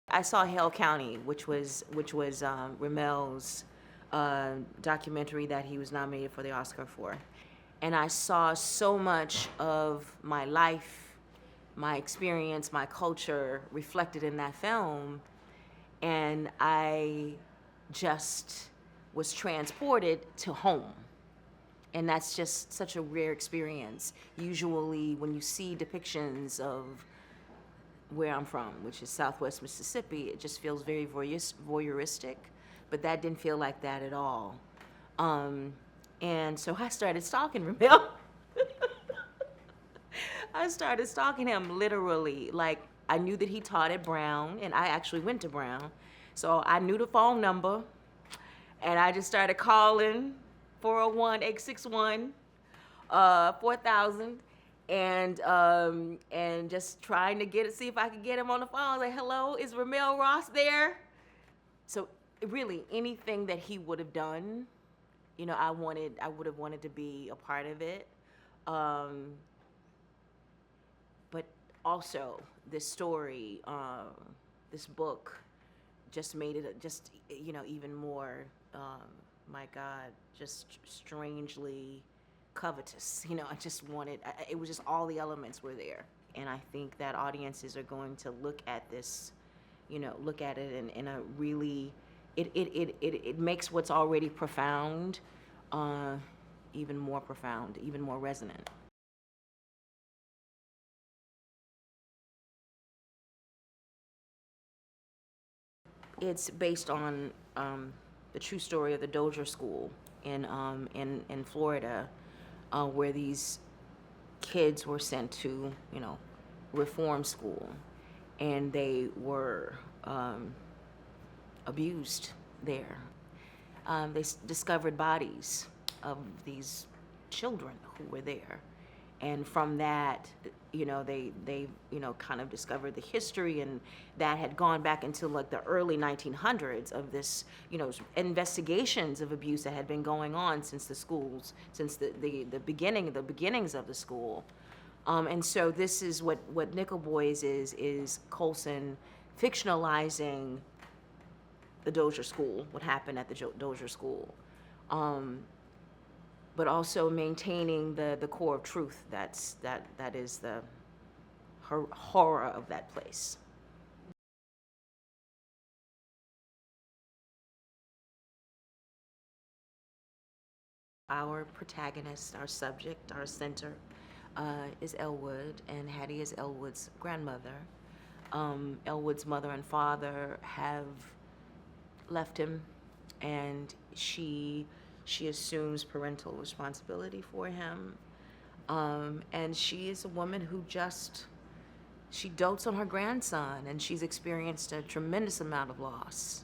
I saw Hale County, which was RaMell's documentary that he was nominated for the Oscar for. And I saw so much of my life, my experience, my culture reflected in that film. And I just was transported to home. And that's just such a rare experience. Usually when you see depictions of where I'm from, which is Southwest Mississippi, it just feels very voyeuristic, but that didn't feel like that at all. And so I started stalking RaMell. I started stalking him literally. Like, I knew that he taught at Brown, and I actually went to Brown. So I knew the phone number, and I just started calling 401-861 4000, and just trying to see if I could get him on the phone. I was like, hello, is RaMell Ross there? So really, anything that he would have done, you know, I would have wanted to be a part of it. But also, this story, this book, just made it just, you know, even more, my God, just strangely covetous. You know, I just wanted, it was just all the elements were there. And I think that audiences are going to look at this, you know, look at it in a really, it makes what's already profound even more profound, even more resonant. It's based on the true story of the Dozier School in Florida, where these kids were sent to, you know, reform school, and they were abused there. They discovered bodies of these children who were there, and from that, you know, they you know, kind of discovered the history, and that had gone back into like the early 1900s of this, you know, investigations of abuse that had been going on since the schools, since the beginnings of the school. And so this is what Nickel Boys is Colson fictionalizing the Dozier School, what happened at the Dozier School, but also maintaining the core of truth. That is the horror of that place. Our protagonist, our subject, our center, is Elwood, and Hattie is Elwood's grandmother. Elwood's mother and father have left him, and she assumes parental responsibility for him. And she is a woman who she dotes on her grandson, and she's experienced a tremendous amount of loss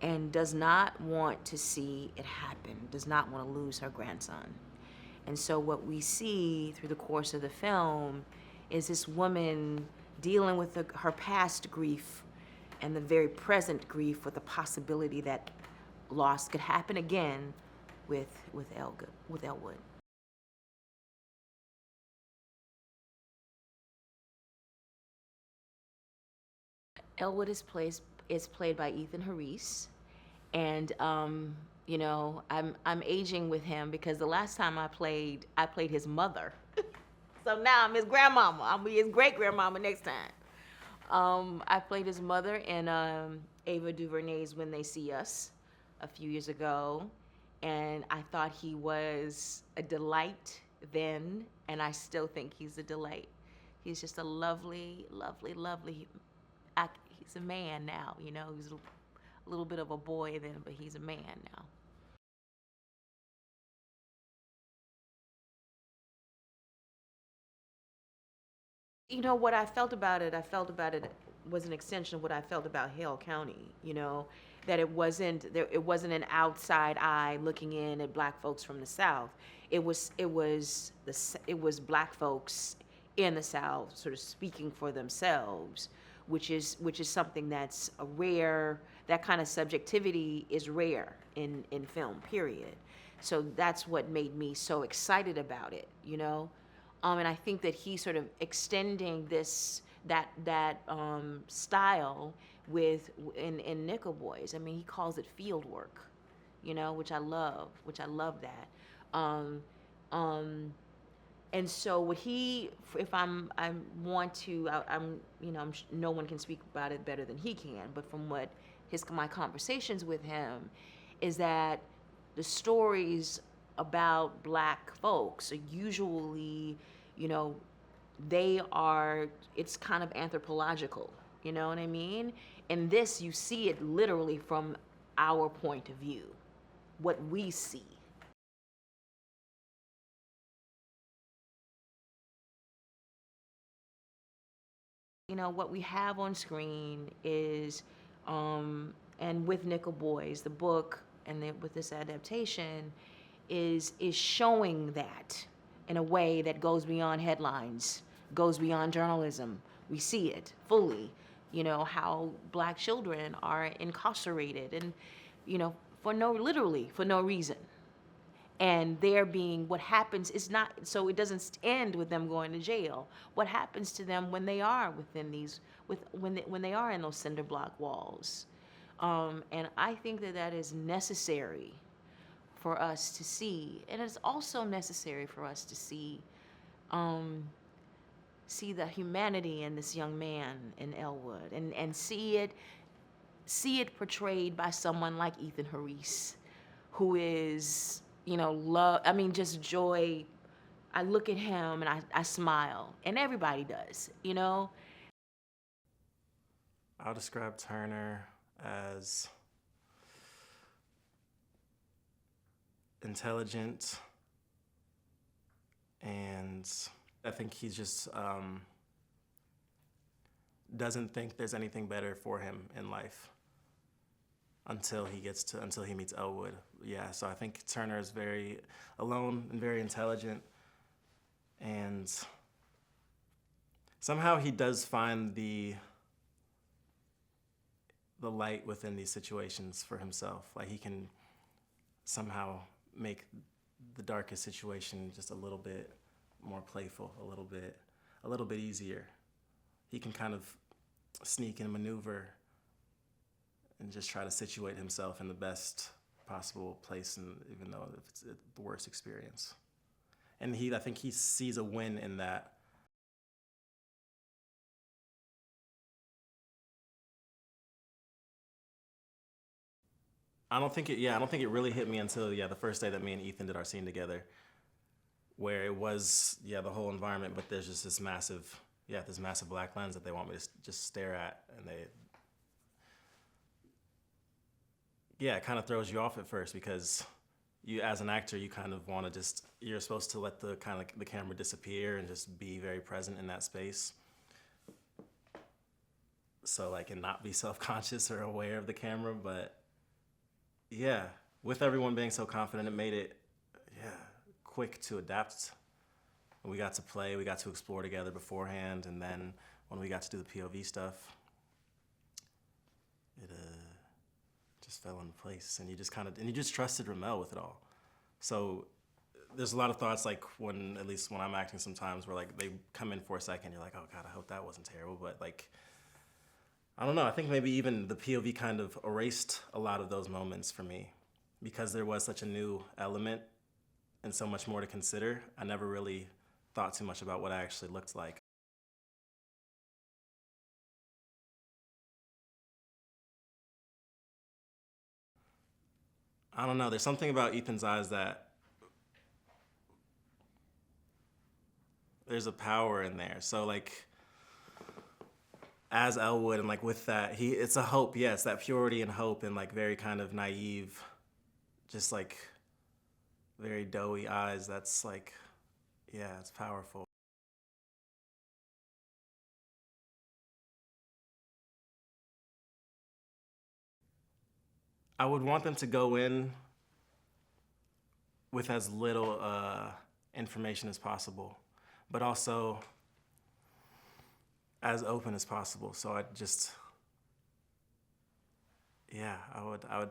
and does not want to see it happen, does not want to lose her grandson. And so what we see through the course of the film is this woman dealing with her past grief and the very present grief, with the possibility that loss could happen again with Elwood. Elwood is played by Ethan Herisse, and you know, I'm aging with him because the last time I played his mother. So now I'm his grandmama. I'll be his great grandmama next time. I played his mother in Ava DuVernay's When They See Us a few years ago, and I thought he was a delight then, and I still think he's a delight. He's just a lovely, lovely, lovely. He's a man now, you know. He's a little bit of a boy then, but he's a man now. You know, what I felt about it was an extension of what I felt about Hale County, you know, that it wasn't an outside eye looking in at black folks from the South. It was black folks in the South sort of speaking for themselves, which is something that's a rare. That kind of subjectivity is rare in film, period. So that's what made me so excited about it, you know. And I think that he sort of extending style in Nickel Boys. I mean, he calls it field work, you know, which I love that. Um, um, and so what he, if I want to, I'm, you know, no one can speak about it better than he can, but from what my conversations with him is that the stories about black folks are usually, you know, it's kind of anthropological, you know what I mean? In this, you see it literally from our point of view, what we see. You know, what we have on screen is, and with Nickel Boys, the book, and with this adaptation, is showing that in a way that goes beyond headlines, goes beyond journalism. We see it fully, you know, how black children are incarcerated and, you know, literally for no reason. And they're being, what happens is not, so it doesn't end with them going to jail. What happens to them when they are within these, when they are in those cinder block walls? And I think that is necessary for us to see, and it's also necessary for us to see the humanity in this young man in Elwood, and see it portrayed by someone like Ethan Herisse, who is, you know, love. I mean, just joy. I look at him and I smile, and everybody does, you know. I'll describe Turner as intelligent, and I think he's just doesn't think there's anything better for him in life until he meets Elwood. Yeah, so I think Turner is very alone and very intelligent, and somehow he does find the light within these situations for himself. Like, he can somehow make the darkest situation just a little bit more playful, a little bit easier. He can kind of sneak and maneuver and just try to situate himself in the best possible place, and even though it's the worst experience. And I think he sees a win in that. I don't think it really hit me until, the first day that me and Ethan did our scene together, where it was, the whole environment, but there's just this massive black lens that they want me to just stare at, and it kind of throws you off at first, because you, as an actor, you kind of want to you're supposed to let the camera disappear and just be very present in that space. So, like, and not be self-conscious or aware of the camera, but yeah, with everyone being so confident, it made it, quick to adapt. We got to play, we got to explore together beforehand, and then when we got to do the POV stuff, it just fell into place, and you just trusted RaMell with it all. So there's a lot of thoughts, like, at least when I'm acting sometimes, where, like, they come in for a second, you're like, oh God, I hope that wasn't terrible, but, like, I don't know, I think maybe even the POV kind of erased a lot of those moments for me, because there was such a new element and so much more to consider. I never really thought too much about what I actually looked like. I don't know, there's something about Ethan's eyes that there's a power in there. So, like, as Elwood, and, like, with that, it's a hope, it's that purity and hope, and, like, very kind of naive, just, like, very doughy eyes. That's, like, it's powerful. I would want them to go in with as little information as possible, but also as open as possible. So I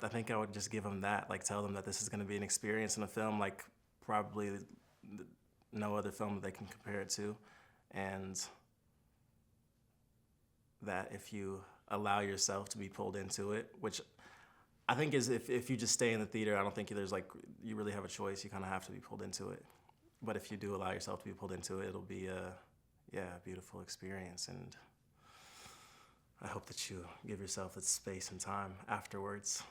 think I would just give them that, like, tell them that this is going to be an experience in a film like probably no other film that they can compare it to, and that if you allow yourself to be pulled into it, which I think is if you just stay in the theater, I don't think there's like, you really have a choice. You kind of have to be pulled into it. But if you do allow yourself to be pulled into it, it'll be a beautiful experience. And I hope that you give yourself the space and time afterwards.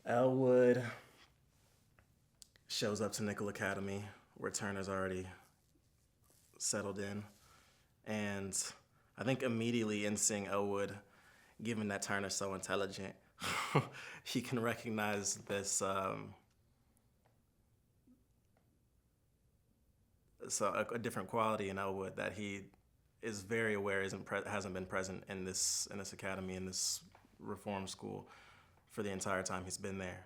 Elwood shows up to Nickel Academy, where Turner's already settled in. And I think immediately in seeing Elwood, given that Turner's so intelligent, he can recognize this a different quality in Elwood that he is very aware hasn't been present in this academy, in this reform school, for the entire time he's been there.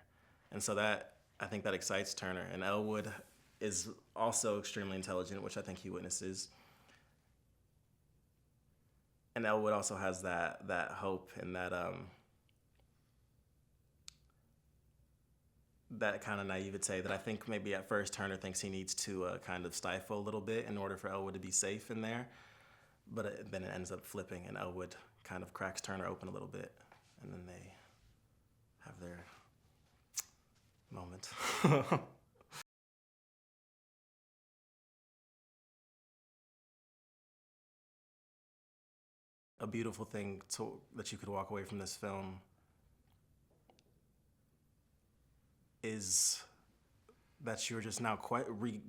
And so I think that excites Turner. And Elwood is also extremely intelligent, which I think he witnesses. And Elwood also has that hope and that kind of naivete that I think maybe at first Turner thinks he needs to kind of stifle a little bit in order for Elwood to be safe in there. But then it ends up flipping, and Elwood kind of cracks Turner open a little bit, and then they have their moment. A beautiful thing that you could walk away from this film is that you're just now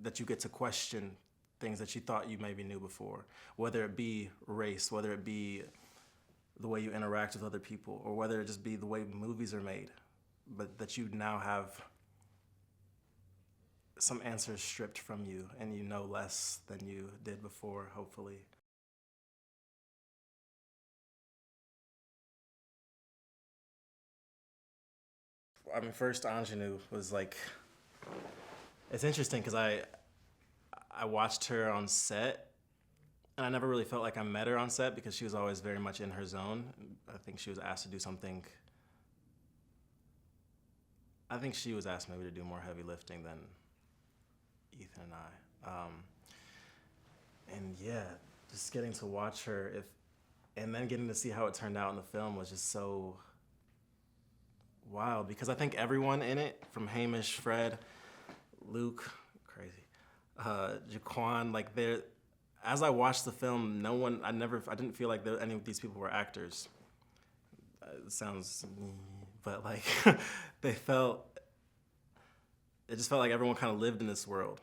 that you get to question things that you thought you maybe knew before, whether it be race, whether it be the way you interact with other people, or whether it just be the way movies are made, but that you now have some answers stripped from you and you know less than you did before, hopefully. I mean, first Aunjanue was like, it's interesting because I watched her on set, and I never really felt like I met her on set because she was always very much in her zone. I think she was asked to do something. I think she was asked maybe to do more heavy lifting than Ethan and I. And yeah, just getting to watch her, and then getting to see how it turned out in the film was just so wild, because I think everyone in it, from Hamish, Fred, Luke, crazy, Jaquan, like as I watched the film, I didn't feel like any of these people were actors. It sounds, but like, it just felt like everyone kind of lived in this world.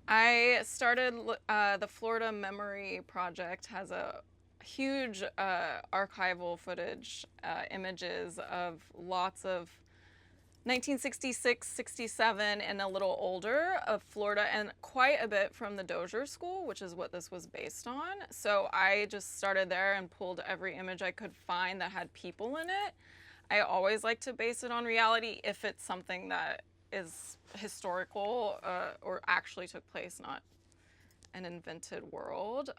I started, the Florida Memory Project has a huge archival footage, images of lots of 1966, 67, and a little older of Florida, and quite a bit from the Dozier School, which is what this was based on. So I just started there and pulled every image I could find that had people in it. I always like to base it on reality if it's something that is historical or actually took place, not an invented world.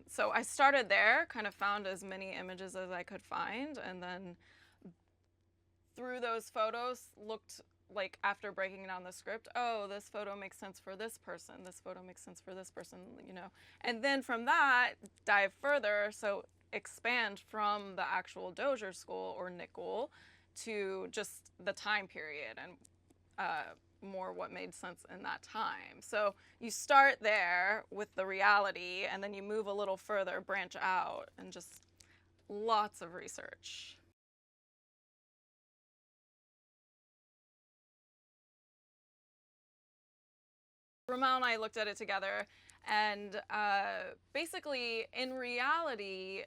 So I started there, kind of found as many images as I could find, and then through those photos looked like, after breaking down the script, oh, this photo makes sense for this person, this photo makes sense for this person, you know. And then from that, dive further, so expand from the actual Dozier School or Nickel to just the time period and more what made sense in that time. So you start there with the reality, and then you move a little further, branch out, and just lots of research. RaMell and I looked at it together, and basically, in reality,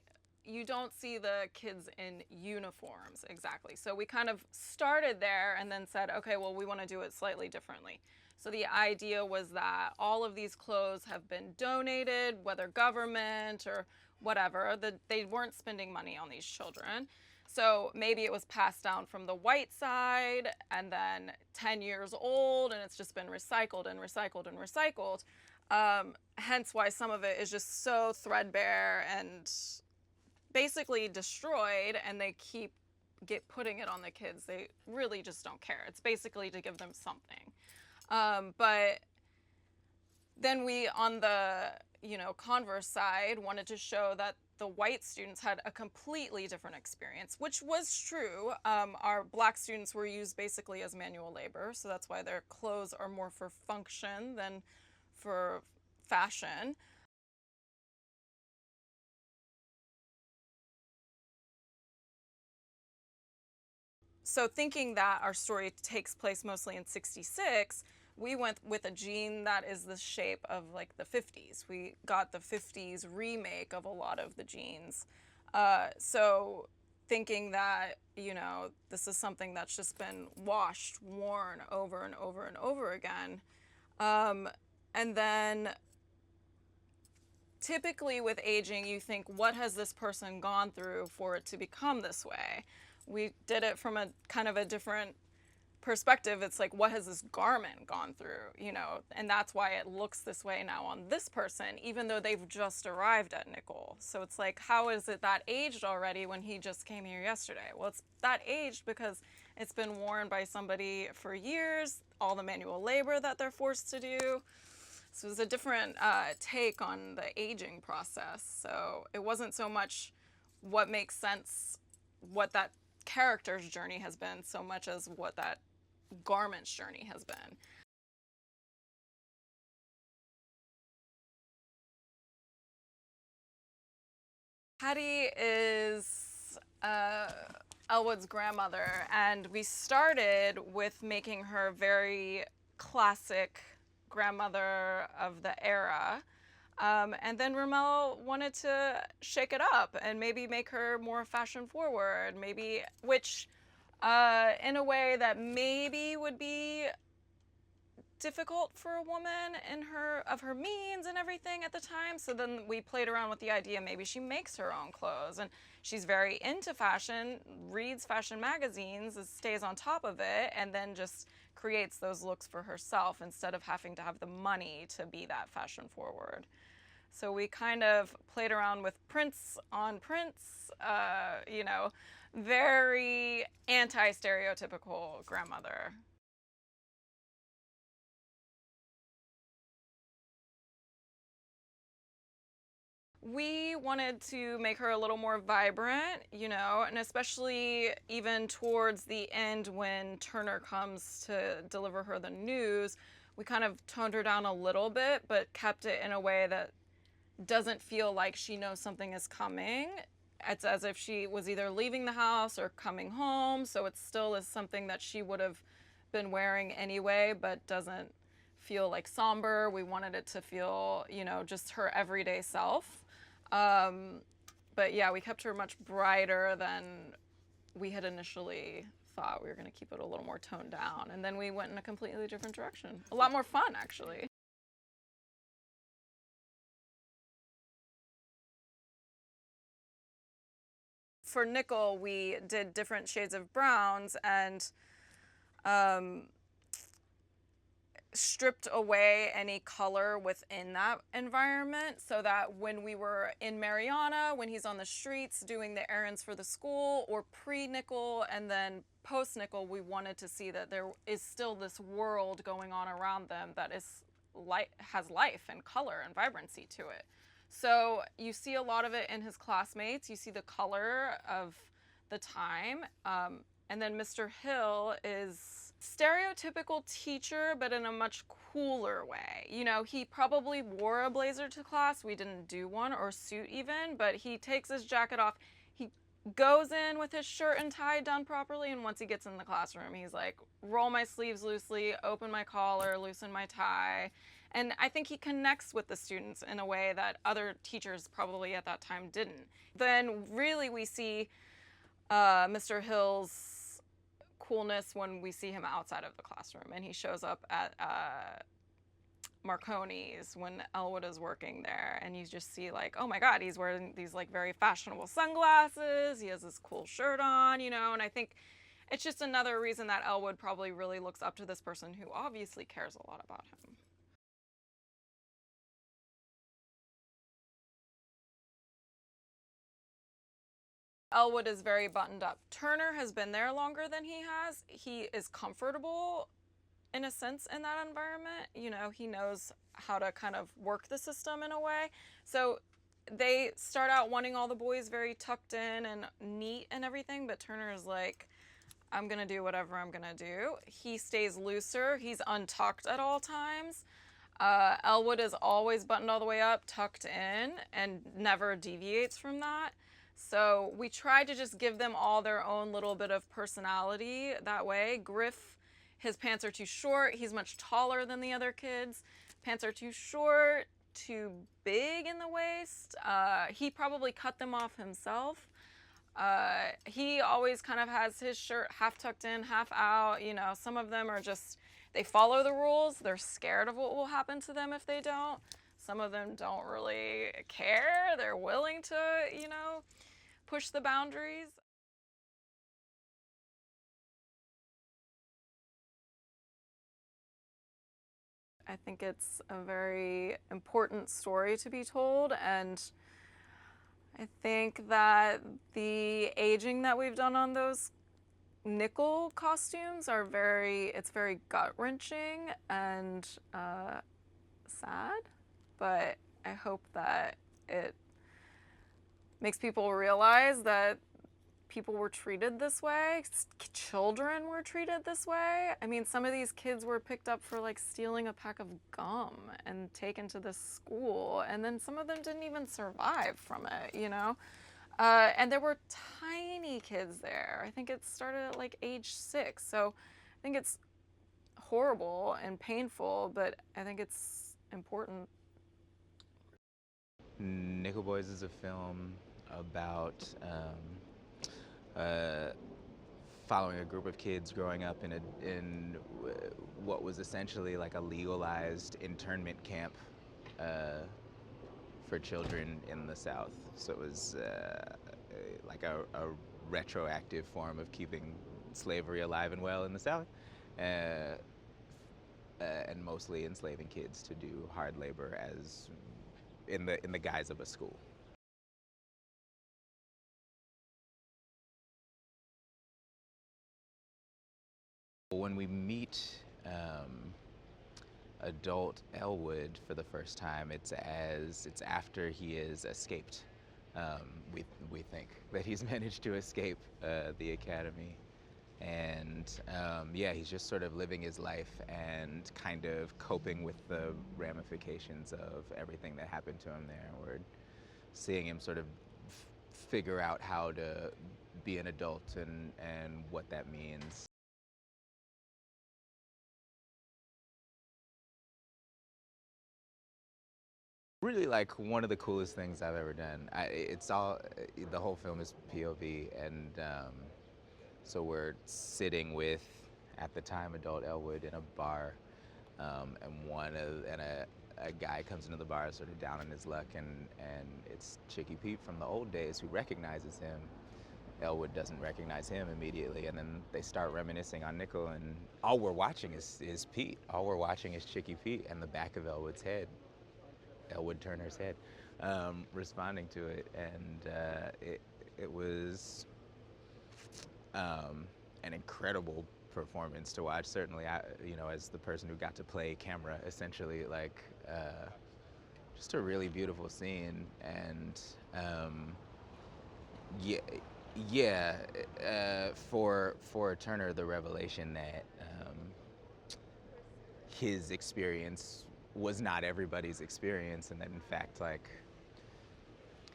you don't see the kids in uniforms exactly. So we kind of started there and then said, okay, well, we want to do it slightly differently. So the idea was that all of these clothes have been donated, whether government or whatever, they weren't spending money on these children. So maybe it was passed down from the white side and then 10 years old, and it's just been recycled and recycled and recycled. Hence why some of it is just so threadbare and basically destroyed, and they keep putting it on the kids. They really just don't care. It's basically to give them something. But then we, on the, converse side, wanted to show that the white students had a completely different experience, which was true. Our black students were used basically as manual labor, so that's why their clothes are more for function than for fashion. So thinking that our story takes place mostly in '66, we went with a jean that is the shape of like the 50s. We got the 50s remake of a lot of the jeans. So thinking that, this is something that's just been washed, worn over and over and over again. And then typically with aging, you think, what has this person gone through for it to become this way? We did it from a kind of a different perspective. It's like, what has this garment gone through, and that's why it looks this way now on this person, even though they've just arrived at Nickel. So it's like, how is it that aged already when he just came here yesterday? Well, it's that aged because it's been worn by somebody for years, all the manual labor that they're forced to do. So it was a different take on the aging process. So it wasn't so much what makes sense, what that character's journey has been, so much as what that garment's journey has been. Hattie is Elwood's grandmother, and we started with making her very classic grandmother of the era. And then RaMell wanted to shake it up and maybe make her more fashion forward, which in a way that maybe would be difficult for a woman of her means and everything at the time. So then we played around with the idea maybe she makes her own clothes, and she's very into fashion, reads fashion magazines, stays on top of it, and then just creates those looks for herself instead of having to have the money to be that fashion forward. So we kind of played around with prints on prints, very anti-stereotypical grandmother. We wanted to make her a little more vibrant, and especially even towards the end when Turner comes to deliver her the news, we kind of toned her down a little bit, but kept it in a way that doesn't feel like she knows something is coming. It's as if she was either leaving the house or coming home, so it still is something that she would have been wearing anyway, but doesn't feel like somber. We wanted it to feel, just her everyday self. But yeah, we kept her much brighter than we had initially thought. We were going to keep it a little more toned down, and then we went in a completely different direction. A lot more fun, actually. For Nickel, we did different shades of browns and stripped away any color within that environment, so that when we were in Mariana, when he's on the streets doing the errands for the school, or pre-Nickel and then post-Nickel, we wanted to see that there is still this world going on around them that has life and color and vibrancy to it. So you see a lot of it in his classmates. You see the color of the time. And then Mr. Hill is stereotypical teacher, but in a much cooler way. He probably wore a blazer to class. We didn't do one, or suit even, but he takes his jacket off. He goes in with his shirt and tie done properly, and once he gets in the classroom, he's like, roll my sleeves loosely, open my collar, loosen my tie. And I think he connects with the students in a way that other teachers probably at that time didn't. Then really we see Mr. Hill's coolness when we see him outside of the classroom, and he shows up at Marconi's when Elwood is working there, and you just see like, oh my God, he's wearing these like very fashionable sunglasses, he has this cool shirt on, and I think it's just another reason that Elwood probably really looks up to this person who obviously cares a lot about him. Elwood is very buttoned up. Turner has been there longer than he has. He is comfortable in a sense in that environment. You know, he knows how to kind of work the system in a way. So they start out wanting all the boys very tucked in and neat and everything, but Turner is like, I'm gonna do whatever I'm gonna do. He stays looser. He's untucked at all times. Elwood is always buttoned all the way up, tucked in, and never deviates from that. So we tried to just give them all their own little bit of personality that way. Griff, his pants are too short. He's much taller than the other kids. Pants are too short, too big in the waist. He probably cut them off himself. He always kind of has his shirt half tucked in, half out. You know, some of them are just, they follow the rules. They're scared of what will happen to them if they don't. Some of them don't really care. They're willing to, you know, push the boundaries. I think it's a very important story to be told, and I think that the aging that we've done on those nickel costumes are it's very gut-wrenching and sad, but I hope that it makes people realize that people were treated this way, children were treated this way. I mean, some of these kids were picked up for like stealing a pack of gum and taken to this school, and then some of them didn't even survive from it, you know? And there were tiny kids there. I think it started at like age 6, so I think it's horrible and painful, but I think it's important. Nickel Boys is a film about following a group of kids growing up in what was essentially like a legalized internment camp for children in the South. So it was like a retroactive form of keeping slavery alive and well in the South, and mostly enslaving kids to do hard labor as in the guise of a school. When we meet adult Elwood for the first time, it's after he has escaped. We think that he's managed to escape the academy, and yeah, he's just sort of living his life and kind of coping with the ramifications of everything that happened to him there. We're seeing him sort of figure out how to be an adult and what that means. Really, like, one of the coolest things I've ever done. The whole film is POV, and so we're sitting with, at the time, adult Elwood in a bar, and a guy comes into the bar sort of down on his luck, and it's Chicky Pete from the old days who recognizes him. Elwood doesn't recognize him immediately, and then they start reminiscing on Nickel, and all we're watching is Pete. All we're watching is Chicky Pete and the back of Elwood's head. Elwood Turner's head, responding to it, and it was an incredible performance to watch. Certainly, as the person who got to play camera, essentially, like, just a really beautiful scene, and for Turner, the revelation that his experience was not everybody's experience, and that in fact, like,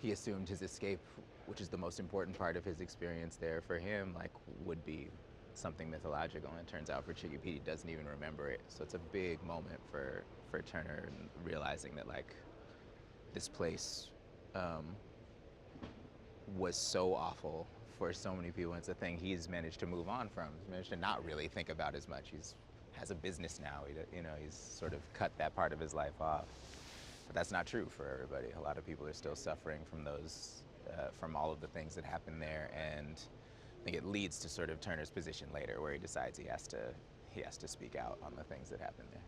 he assumed his escape, which is the most important part of his experience there for him, like, would be something mythological, and it turns out for Chicky Pete, he doesn't even remember it. So it's a big moment for Turner, realizing that, like, this place was so awful for so many people. It's a thing he's managed to move on from. He's managed to not really think about as much. He's has a business now. He's sort of cut that part of his life off. But that's not true for everybody. A lot of people are still suffering from from all of the things that happened there, and I think it leads to sort of Turner's position later, where he decides he has to speak out on the things that happened there.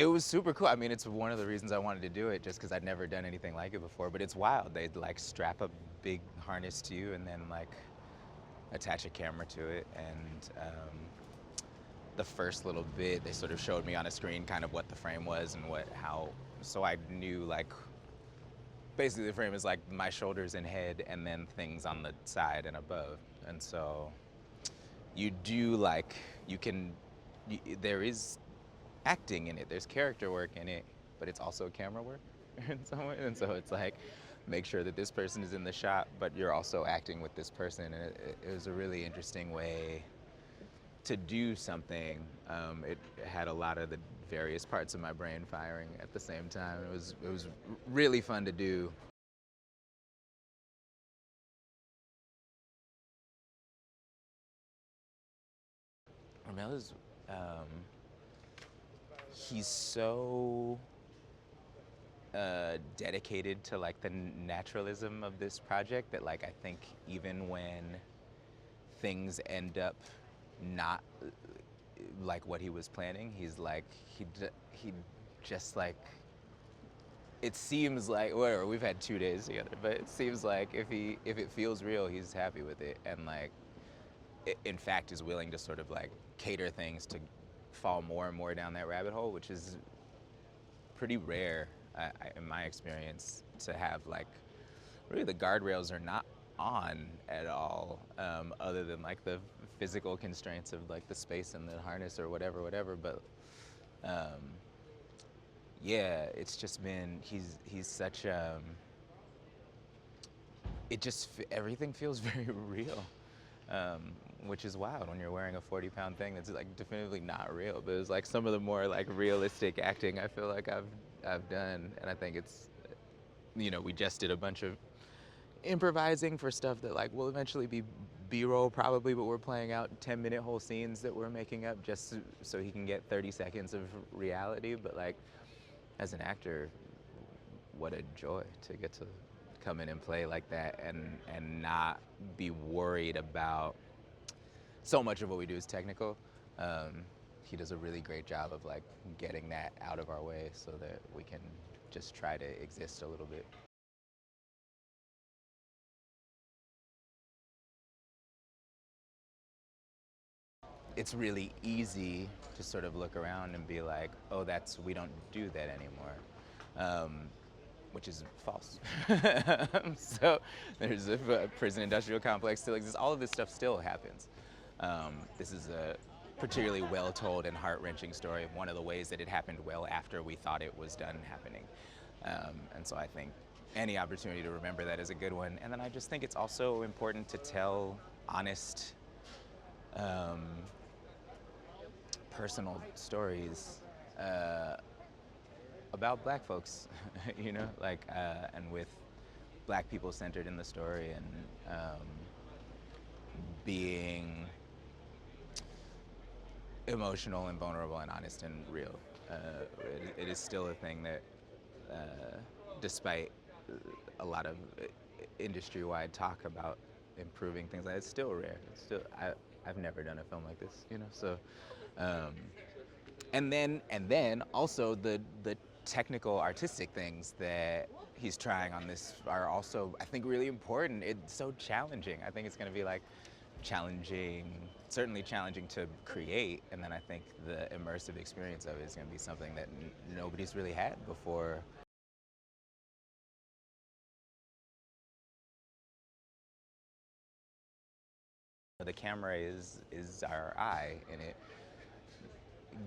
It was super cool. I mean, it's one of the reasons I wanted to do it, just because I'd never done anything like it before. But it's wild. They'd like strap a big harness to you and then like attach a camera to it. And the first little bit, they sort of showed me on a screen kind of what the frame was and how. So I knew like, basically the frame is like my shoulders and head, and then things on the side and above. And so you do like, there is acting in it, there's character work in it, but it's also camera work in some way. And so it's like, make sure that this person is in the shot, but you're also acting with this person. And it was a really interesting way to do something. It had a lot of the various parts of my brain firing at the same time. It was really fun to do. RaMell is, he's so dedicated to like the naturalism of this project that like I think even when things end up not like what he was planning, he's like he just like, it seems like, whatever, we've had 2 days together, but it seems like if it feels real, he's happy with it, and like in fact is willing to sort of like cater things to fall more and more down that rabbit hole, which is pretty rare in my experience, to have like, really the guardrails are not on at all, other than like the physical constraints of like the space and the harness or whatever, but yeah, it's just been, he's such, everything feels very real. Which is wild when you're wearing a 40-pound thing that's like definitively not real. But it was like some of the more like realistic acting I feel like I've done, and I think it's, you know, we just did a bunch of improvising for stuff that like will eventually be B-roll probably, but we're playing out 10-minute whole scenes that we're making up just so he can get 30 seconds of reality. But like, as an actor, what a joy to get to come in and play like that and not be worried about, so much of what we do is technical. He does a really great job of like getting that out of our way so that we can just try to exist a little bit. It's really easy to sort of look around and be like, oh, we don't do that anymore. Which is false. So there's a prison industrial complex still exists. All of this stuff still happens. This is a particularly well-told and heart-wrenching story of one of the ways that it happened well after we thought it was done happening. And so I think any opportunity to remember that is a good one. And then I just think it's also important to tell honest, personal stories about Black folks, you know, like, and with Black people centered in the story, and being emotional and vulnerable and honest and real. It is still a thing that, despite a lot of industry-wide talk about improving things, like, it's still rare. It's still, I've never done a film like this, you know. So, and then also the technical artistic things that he's trying on this are also, I think, really important. It's so challenging. I think it's going to be like certainly challenging to create, and then I think the immersive experience of it is going to be something that nobody's really had before. The camera is our eye in it.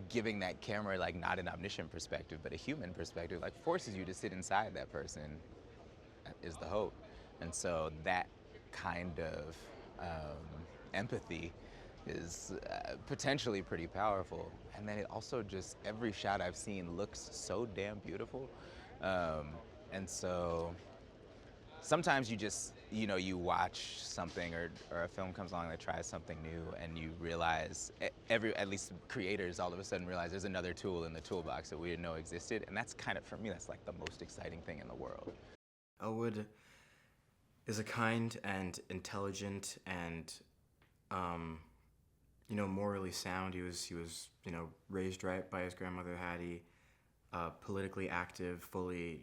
Giving that camera like not an omniscient perspective, but a human perspective, like forces you to sit inside that person is the hope. And so that kind of empathy is potentially pretty powerful. And then it also just, every shot I've seen looks so damn beautiful. And so sometimes you just, you know, you watch something or a film comes along that tries something new, and you realize, at least creators all of a sudden realize there's another tool in the toolbox that we didn't know existed. And that's kind of, for me, that's like the most exciting thing in the world. Elwood is a kind and intelligent and, you know, morally sound. He was, you know, raised right by his grandmother Hattie. politically active, fully,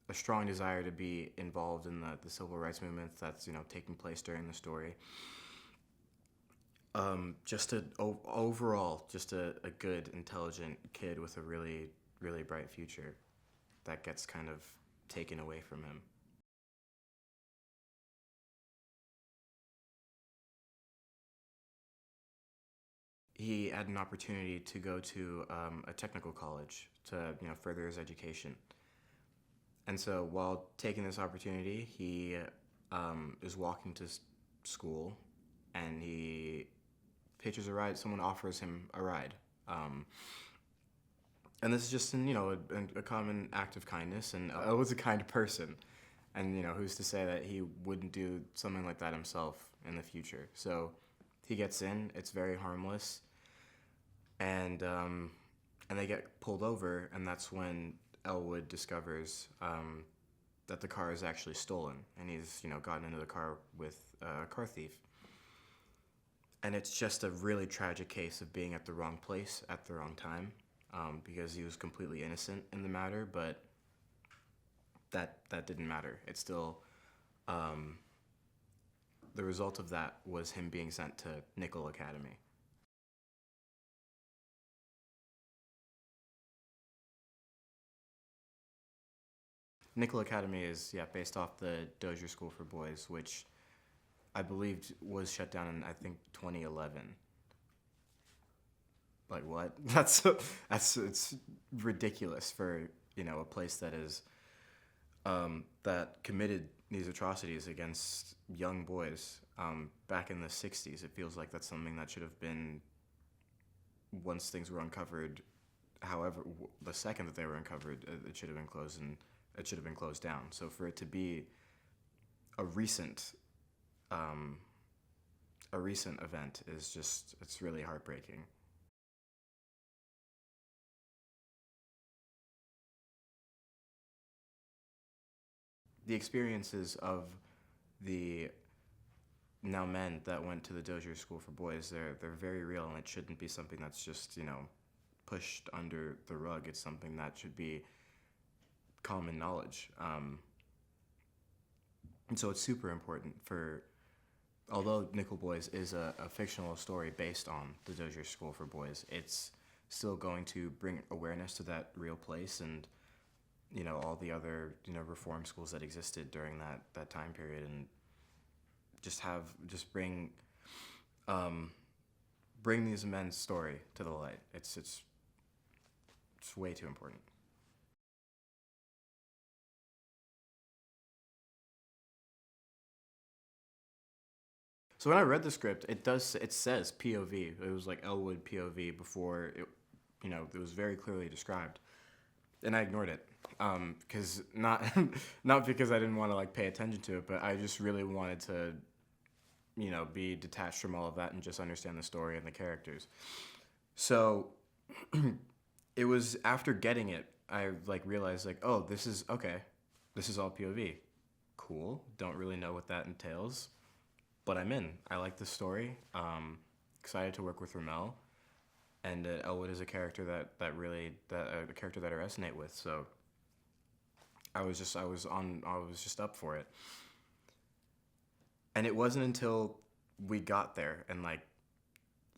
a strong desire to be involved in the civil rights movement that's, taking place during the story. Overall, just a good, intelligent kid with a really, really bright future that gets kind of taken away from him. He had an opportunity to go to a technical college to further his education. And so while taking this opportunity, he is walking to school, and he hitches a ride. Someone offers him a ride. And this is just a common act of kindness, and I was a kind person. And who's to say that he wouldn't do something like that himself in the future? So he gets in. It's very harmless. And they get pulled over, and that's when Elwood discovers that the car is actually stolen, and he's gotten into the car with a car thief. And it's just a really tragic case of being at the wrong place at the wrong time, because he was completely innocent in the matter, but that didn't matter. It's still the result of that was him being sent to Nickel Academy. Nickel Academy is, based off the Dozier School for Boys, which I believe was shut down in, I think, 2011. Like, what? It's ridiculous for, a place that is, that committed these atrocities against young boys back in the 60s. It feels like that's something that should have been, once things were uncovered, however, the second that they were uncovered, it should have been closed, and it should have been closed down. So for it to be a recent event is just, it's really heartbreaking. The experiences of the now men that went to the Dozier School for Boys, they're very real, and it shouldn't be something that's just, pushed under the rug. It's something that should be common knowledge. And so it's super important although Nickel Boys is a fictional story based on the Dozier School for Boys, it's still going to bring awareness to that real place and, all the other, reform schools that existed during that time period, and just bring these men's story to the light. It's way too important. So when I read the script, it says POV. It was like Elwood POV before it, it was very clearly described, and I ignored it, because not because I didn't want to pay attention to it, but I just really wanted to, be detached from all of that and just understand the story and the characters. So it was after getting it, I realized oh, this is okay, this is all POV, cool. Don't really know what that entails. But I'm in. I like the story. Excited to work with RaMell, and Elwood is a character that I resonate with. So I was just up for it. And it wasn't until we got there, and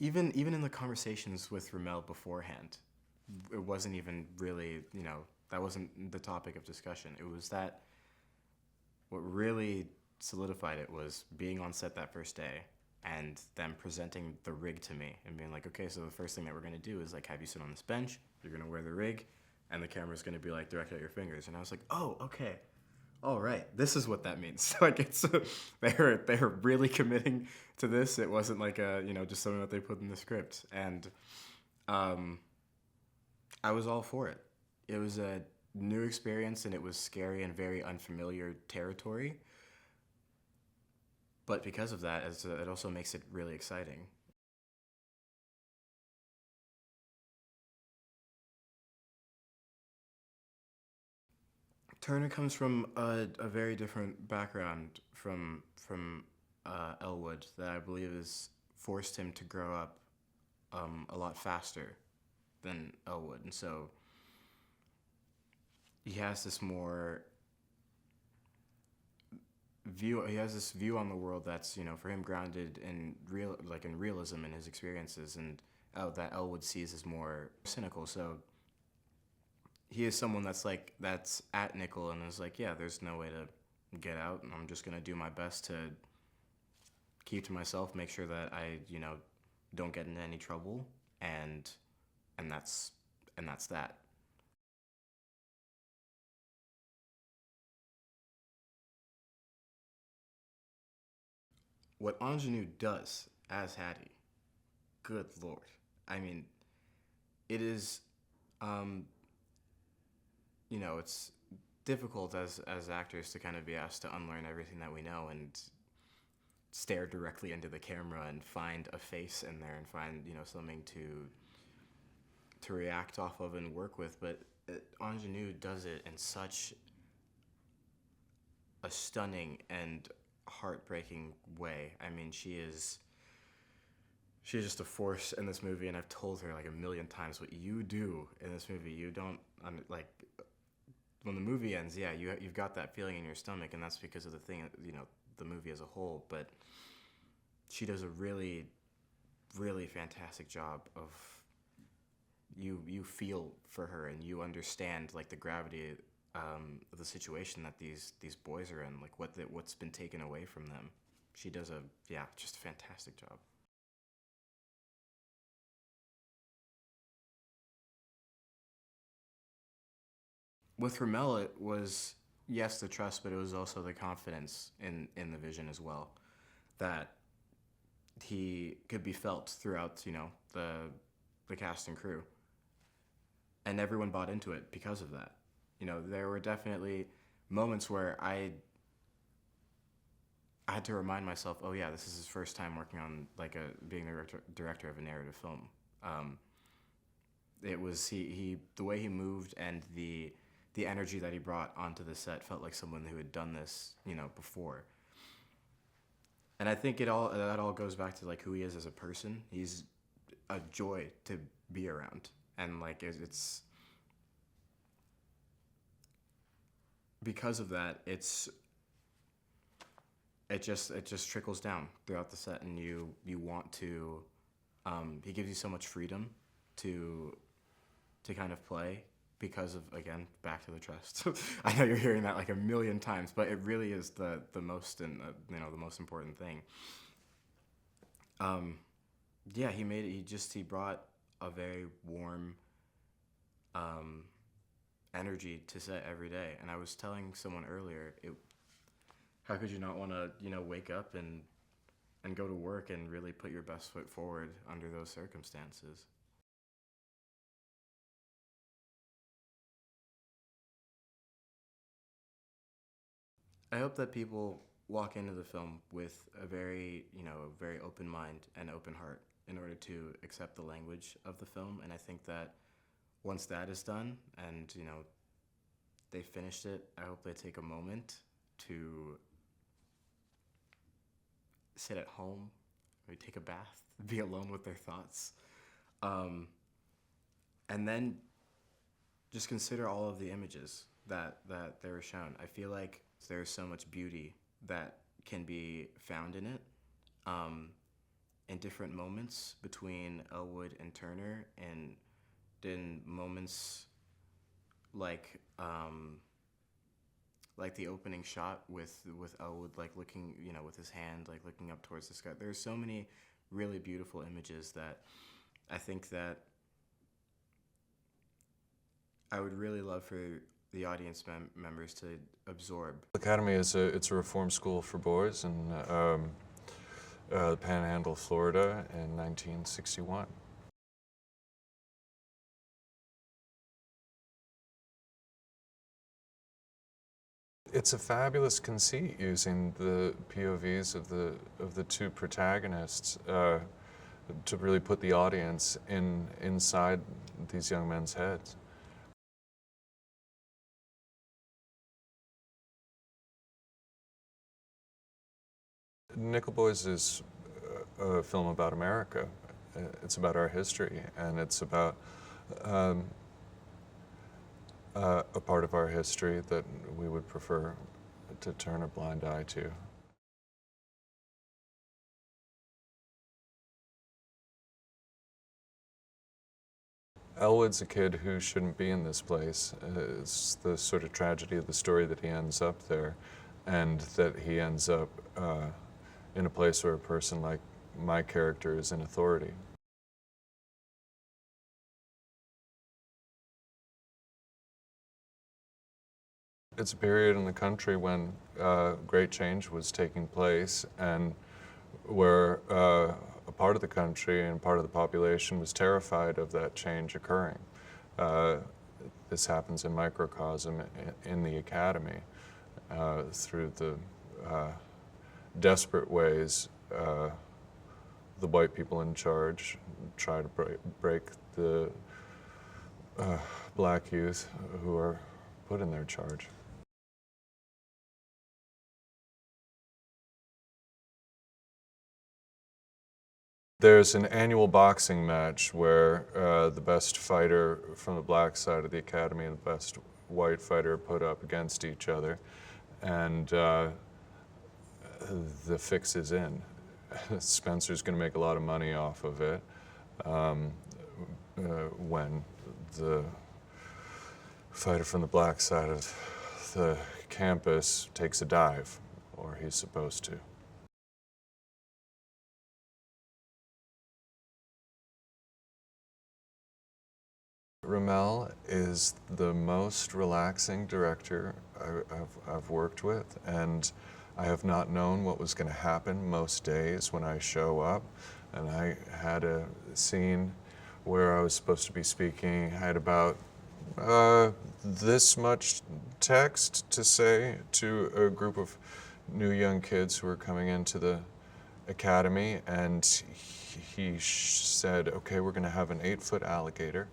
even in the conversations with RaMell beforehand, it wasn't even really that wasn't the topic of discussion. It was that what really solidified it was being on set that first day and them presenting the rig to me and being like, okay, so the first thing that we're going to do is have you sit on this bench, you're going to wear the rig, and the camera's going to be directed at your fingers. And I was like, oh, okay, all right, this is what that means. It's they were really committing to this. It wasn't just something that they put in the script. And I was all for it. It was a new experience, and it was scary and very unfamiliar territory. But because of that, it also makes it really exciting. Turner comes from a very different background from Elwood that I believe has forced him to grow up a lot faster than Elwood, and so he has this more view. He has this view on the world that's, you know, for him grounded in realism in his experiences, and that Elwood sees as more cynical. So he is someone that's at Nickel and is like, yeah, there's no way to get out, and I'm just gonna do my best to keep to myself, make sure that I, you know, don't get into any trouble, and that's that. What Aunjanue does as Hattie, good lord. I mean, it is, you know, it's difficult as actors to kind of be asked to unlearn everything that we know and stare directly into the camera and find a face in there and find, you know, something to react off of and work with. But Aunjanue does it in such a stunning and heartbreaking way. I mean, she's just a force in this movie, and I've told her like a million times, what you do in this movie, you don't, like, when the movie ends, yeah, you've got that feeling in your stomach, and that's because of the thing, you know, the movie as a whole, but she does a really, really fantastic job of, you feel for her, and you understand, like, the gravity of the situation that these boys are in, like what's been taken away from them. She does just a fantastic job. With RaMell, it was, yes, the trust, but it was also the confidence in the vision as well, that he could be felt throughout, you know, the cast and crew, and everyone bought into it because of that. You know, there were definitely moments where I had to remind myself, oh yeah, this is his first time working on, like, being the director of a narrative film. It was the way he moved and the energy that he brought onto the set felt like someone who had done this, you know, before. And I think that all goes back to, like, who he is as a person. He's a joy to be around, and, like, it's because of that, it just trickles down throughout the set, and you want to, he gives you so much freedom to kind of play because of, again, back to the trust. I know you're hearing that like a million times, but it really is the most, and you know, the most important thing. Yeah, he brought a very warm energy to set every day. And I was telling someone earlier, how could you not want to, you know, wake up and go to work and really put your best foot forward under those circumstances? I hope that people walk into the film with a very open mind and open heart in order to accept the language of the film. And I think that once that is done and, you know, they finished it, I hope they take a moment to sit at home, maybe take a bath, be alone with their thoughts, and then just consider all of the images that they were shown. I feel like there's so much beauty that can be found in it, in different moments between Elwood and Turner, and in moments like the opening shot with Elwood, like, looking, you know, with his hand, like, looking up towards the sky. There's so many really beautiful images that I think that I would really love for the audience members to absorb. Academy is it's a reform school for boys in the Panhandle, Florida, in 1961. It's a fabulous conceit using the POVs of the two protagonists to really put the audience inside these young men's heads. Nickel Boys is a film about America. It's about our history, and it's about a part of our history that we would prefer to turn a blind eye to. Elwood's a kid who shouldn't be in this place. It's the sort of tragedy of the story that he ends up there, and that he ends up in a place where a person like my character is in authority. It's a period in the country when great change was taking place, and where a part of the country and part of the population was terrified of that change occurring. This happens in microcosm in the academy through the desperate ways the white people in charge try to break the black youth who are put in their charge. There's an annual boxing match where the best fighter from the black side of the academy and the best white fighter are put up against each other, and the fix is in. Spencer's going to make a lot of money off of it when the fighter from the black side of the campus takes a dive, or he's supposed to. RaMell is the most relaxing director I've worked with, and I have not known what was going to happen most days when I show up. And I had a scene where I was supposed to be speaking. I had about this much text to say to a group of new young kids who were coming into the academy, and he said, okay, we're going to have an 8-foot alligator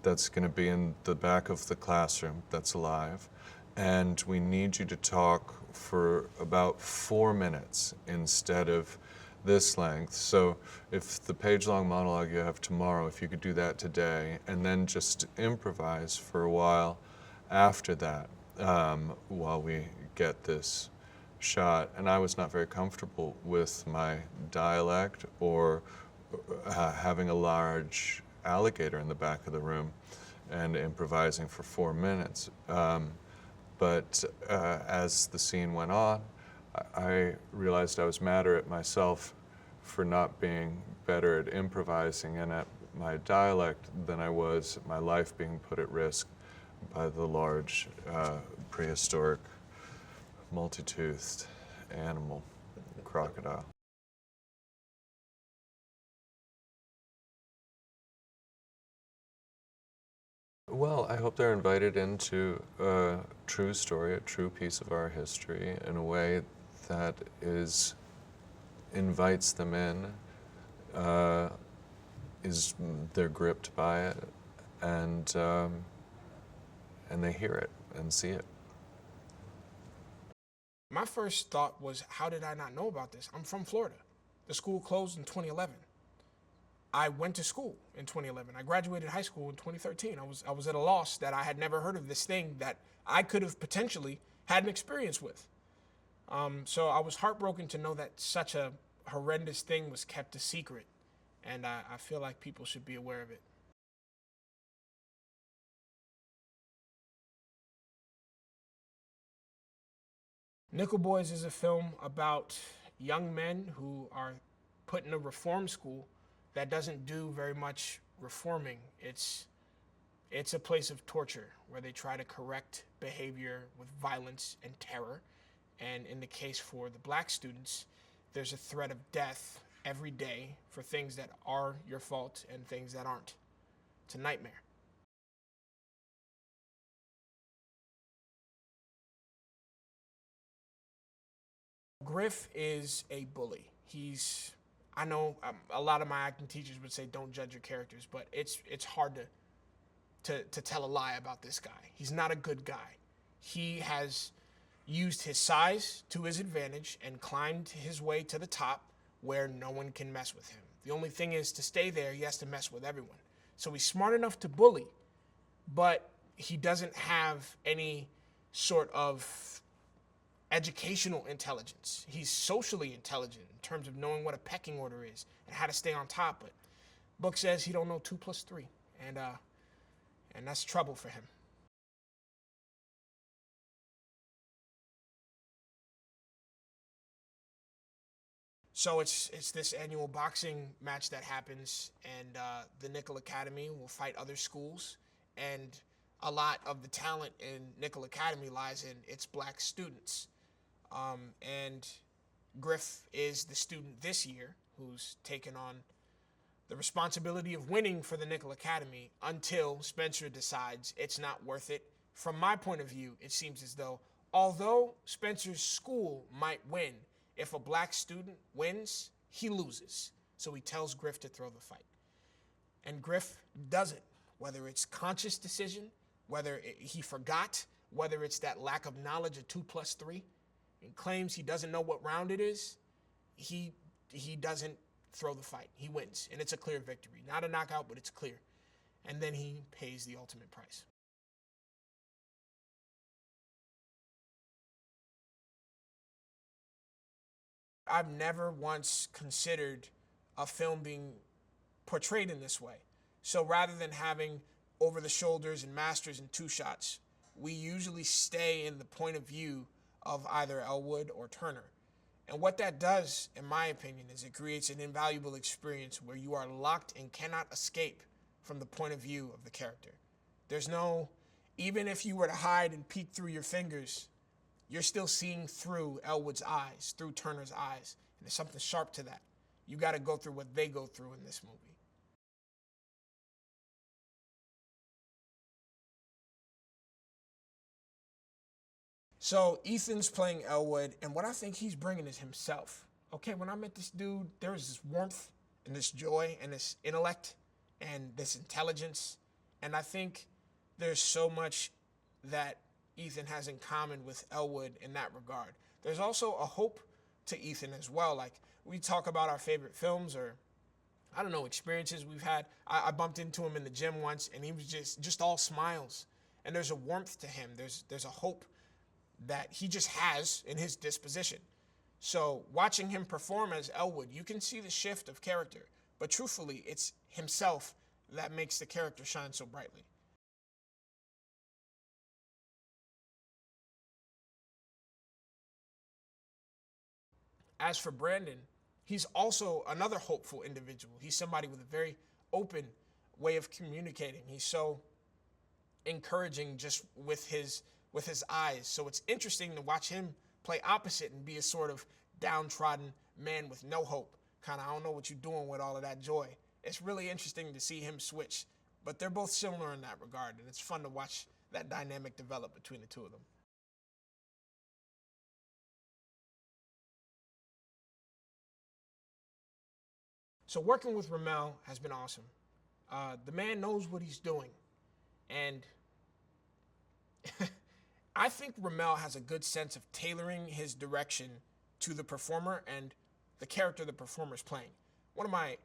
that's going to be in the back of the classroom that's alive, and we need you to talk for about 4 minutes instead of this length. So if the page-long monologue you have tomorrow, if you could do that today, and then just improvise for a while after that while we get this shot. And I was not very comfortable with my dialect or having a large alligator in the back of the room and improvising for 4 minutes. But as the scene went on, I realized I was madder at myself for not being better at improvising and at my dialect than I was at my life being put at risk by the large prehistoric multi-toothed animal, crocodile. Well, I hope they're invited into a true story, a true piece of our history in a way that invites them in, they're gripped by it, and they hear it and see it. My first thought was, how did I not know about this? I'm from Florida. The school closed in 2011. I went to school in 2011. I graduated high school in 2013. I was at a loss that I had never heard of this thing that I could have potentially had an experience with. So I was heartbroken to know that such a horrendous thing was kept a secret, and I feel like people should be aware of it. Nickel Boys is a film about young men who are put in a reform school that doesn't do very much reforming. It's a place of torture where they try to correct behavior with violence and terror. And in the case for the black students, there's a threat of death every day for things that are your fault and things that aren't. It's a nightmare. Griff is a bully. I know a lot of my acting teachers would say don't judge your characters, but it's hard to tell a lie about this guy. He's not a good guy. He has used his size to his advantage and climbed his way to the top where no one can mess with him. The only thing is, to stay there, he has to mess with everyone. So he's smart enough to bully, but he doesn't have any sort of educational intelligence. He's socially intelligent in terms of knowing what a pecking order is and how to stay on top. But book says he don't know 2 + 3, and that's trouble for him. So it's this annual boxing match that happens, and the Nickel Academy will fight other schools, and a lot of the talent in Nickel Academy lies in its black students. And Griff is the student this year who's taken on the responsibility of winning for the Nickel Academy until Spencer decides it's not worth it. From my point of view, it seems as though, although Spencer's school might win, if a black student wins, he loses. So he tells Griff to throw the fight. And Griff does it, whether it's conscious decision, whether he forgot, whether it's that lack of knowledge of 2 + 3, and claims he doesn't know what round it is, he doesn't throw the fight. He wins, and it's a clear victory. Not a knockout, but it's clear. And then he pays the ultimate price. I've never once considered a film being portrayed in this way. So rather than having over the shoulders and masters and 2 shots, we usually stay in the point of view of either Elwood or Turner. And what that does, in my opinion, is it creates an invaluable experience where you are locked and cannot escape from the point of view of the character. There's no, even if you were to hide and peek through your fingers, you're still seeing through Elwood's eyes, through Turner's eyes. And there's something sharp to that. You got to go through what they go through in this movie. So Ethan's playing Elwood, and what I think he's bringing is himself. Okay, when I met this dude, there was this warmth and this joy and this intellect and this intelligence. And I think there's so much that Ethan has in common with Elwood in that regard. There's also a hope to Ethan as well. Like, we talk about our favorite films or, I don't know, experiences we've had. I bumped into him in the gym once, and he was just all smiles. And there's a warmth to him. There's a hope that he just has in his disposition. So watching him perform as Elwood, you can see the shift of character. But truthfully, it's himself that makes the character shine so brightly. As for Brandon, he's also another hopeful individual. He's somebody with a very open way of communicating. He's so encouraging just with his eyes. So it's interesting to watch him play opposite and be a sort of downtrodden man with no hope. Kind of, I don't know what you're doing with all of that joy. It's really interesting to see him switch. But they're both similar in that regard, and it's fun to watch that dynamic develop between the two of them. So working with RaMell has been awesome. The man knows what he's doing. And I think RaMell has a good sense of tailoring his direction to the performer and the character the performer is playing. One of my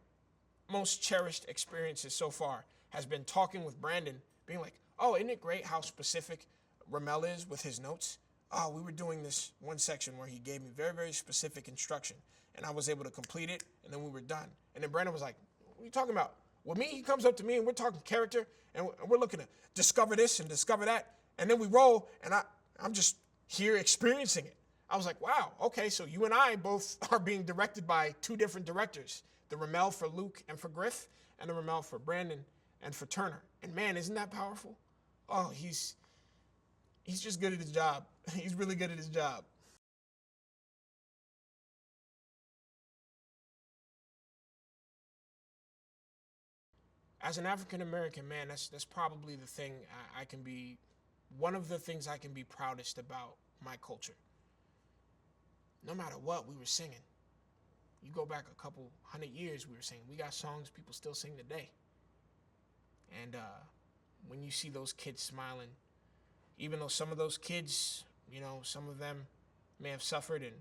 most cherished experiences so far has been talking with Brandon, being like, oh, isn't it great how specific RaMell is with his notes? Oh, we were doing this one section where he gave me very, very specific instruction, and I was able to complete it, and then we were done. And then Brandon was like, what are you talking about? With me, he comes up to me, and we're talking character, and we're looking to discover this and discover that, and then we roll, and I'm just here experiencing it. I was like, wow, okay, so you and I both are being directed by 2 different directors, the RaMell for Luke and for Griff, and the RaMell for Brandon and for Turner. And man, isn't that powerful? Oh, he's just good at his job. He's really good at his job. As an African-American man, that's probably the thing I can be, one of the things I can be proudest about my culture. No matter what, we were singing. You go back a couple 100 years, we were singing. We got songs people still sing today. And when you see those kids smiling, even though some of those kids, some of them may have suffered and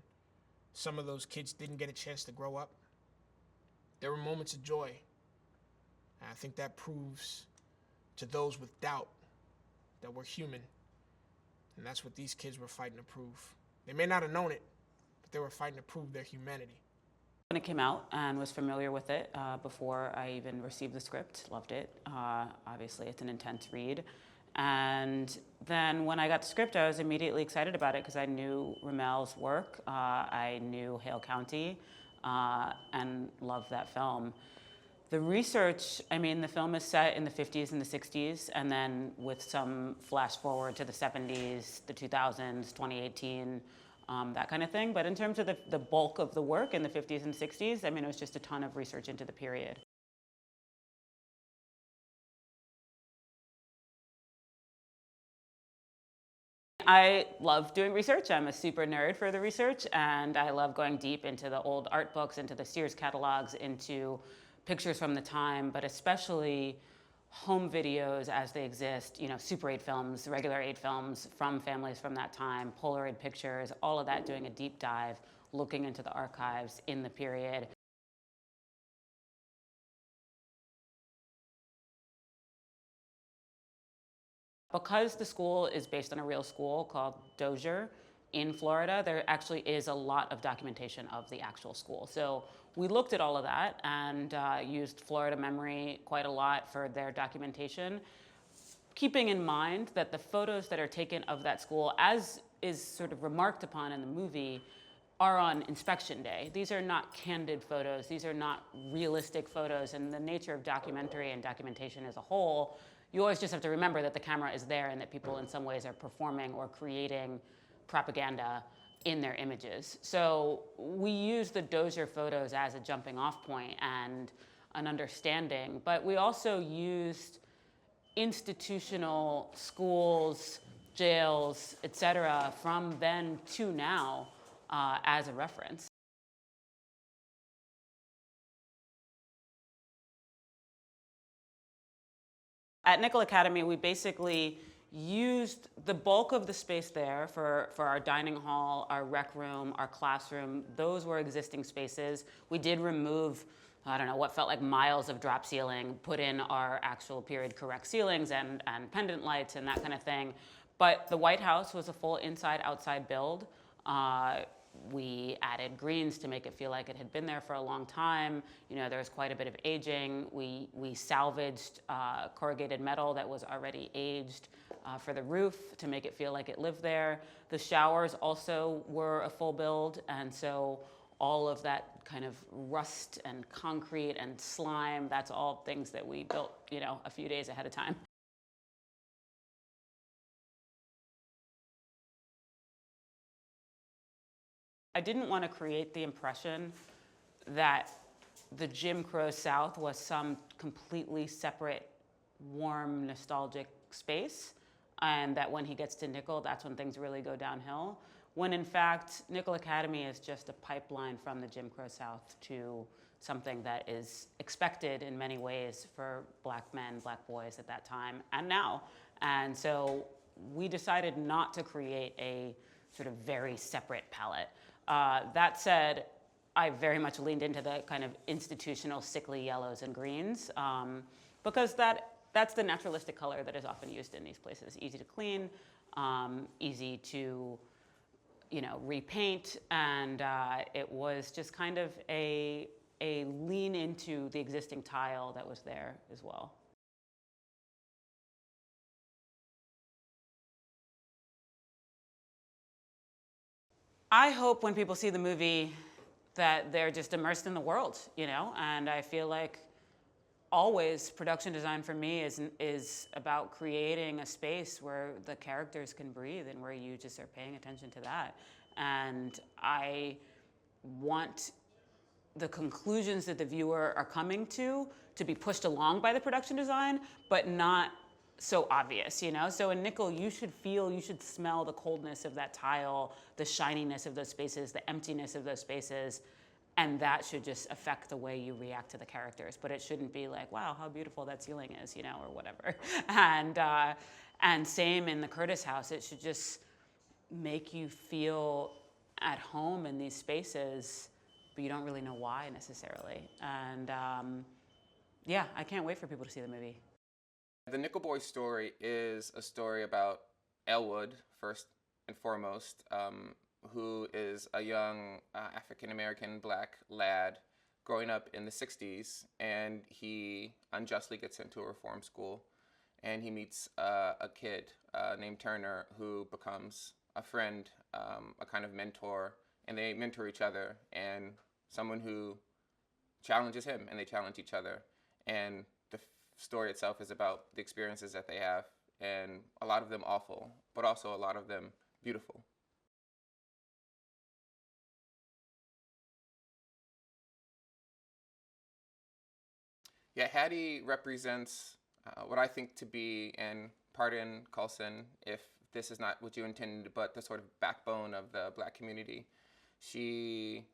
some of those kids didn't get a chance to grow up, there were moments of joy. And I think that proves to those with doubt that we're human. And that's what these kids were fighting to prove. They may not have known it, but they were fighting to prove their humanity. When it came out and was familiar with it before I even received the script, loved it. Obviously, it's an intense read. And then when I got the script, I was immediately excited about it because I knew RaMell's work. I knew Hale County and loved that film. The research, I mean, the film is set in the 50s and the 60s, and then with some flash forward to the 70s, the 2000s, 2018, that kind of thing. But in terms of the bulk of the work in the 50s and 60s, I mean, it was just a ton of research into the period. I love doing research. I'm a super nerd for the research, and I love going deep into the old art books, into the Sears catalogs, into pictures from the time, but especially home videos as they exist, you know, Super 8 films, regular 8 films from families from that time, Polaroid pictures, all of that, doing a deep dive, looking into the archives in the period. Because the school is based on a real school called Dozier in Florida, there actually is a lot of documentation of the actual school. So we looked at all of that and used Florida Memory quite a lot for their documentation, keeping in mind that the photos that are taken of that school, as is sort of remarked upon in the movie, are on inspection day. These are not candid photos. These are not realistic photos. And the nature of documentary and documentation as a whole, you always just have to remember that the camera is there and that people in some ways are performing or creating propaganda in their images. So we use the Dozier photos as a jumping off point and an understanding, but we also used institutional schools, jails, et cetera, from then to now as a reference. At Nickel Academy, we basically used the bulk of the space there for our dining hall, our rec room, our classroom. Those were existing spaces. We did remove, I don't know, what felt like miles of drop ceiling, put in our actual period correct ceilings and pendant lights and that kind of thing. But the White House was a full inside-outside build. We added greens to make it feel like it had been there for a long time. You know, there was quite a bit of aging. We salvaged corrugated metal that was already aged for the roof to make it feel like it lived there. The showers also were a full build, and so all of that kind of rust and concrete and slime, that's all things that we built, you know, a few days ahead of time. I didn't want to create the impression that the Jim Crow South was some completely separate, warm, nostalgic space, and that when he gets to Nickel, that's when things really go downhill. When in fact, Nickel Academy is just a pipeline from the Jim Crow South to something that is expected in many ways for Black men, Black boys at that time and now. And so we decided not to create a sort of very separate palette. That said, I very much leaned into the kind of institutional sickly yellows and greens because that's the naturalistic color that is often used in these places. Easy to clean, easy to, you know, repaint, and it was just kind of a lean into the existing tile that was there as well. I hope when people see the movie that they're just immersed in the world, you know, and I feel like always production design for me is about creating a space where the characters can breathe and where you just are paying attention to that. And I want the conclusions that the viewer are coming to be pushed along by the production design, but not so obvious, you know? So in Nickel, you should smell the coldness of that tile, the shininess of those spaces, the emptiness of those spaces, and that should just affect the way you react to the characters. But it shouldn't be like, wow, how beautiful that ceiling is, you know, or whatever. And same in the Curtis house, it should just make you feel at home in these spaces, but you don't really know why necessarily. And yeah, I can't wait for people to see the movie. The Nickel Boy story is a story about Elwood, first and foremost, who is a young African-American black lad growing up in the 60s, and he unjustly gets sent to a reform school, and he meets a kid named Turner who becomes a friend, a kind of mentor, and they mentor each other, and someone who challenges him, and they challenge each other. And the story itself is about the experiences that they have, and a lot of them awful, but also a lot of them beautiful. Yeah, Hattie represents what I think to be, and pardon Coulson if this is not what you intended, but the sort of backbone of the black community. She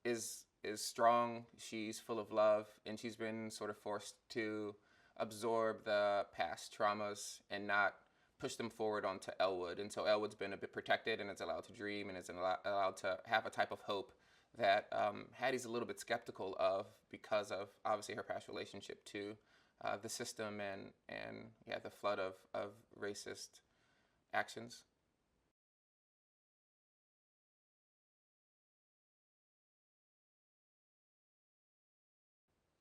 is strong, she's full of love, and she's been sort of forced to absorb the past traumas and not push them forward onto Elwood. And so Elwood's been a bit protected, and it's allowed to dream, and it's allowed to have a type of hope that Hattie's a little bit skeptical of because of obviously her past relationship to the system and yeah, the flood of racist actions.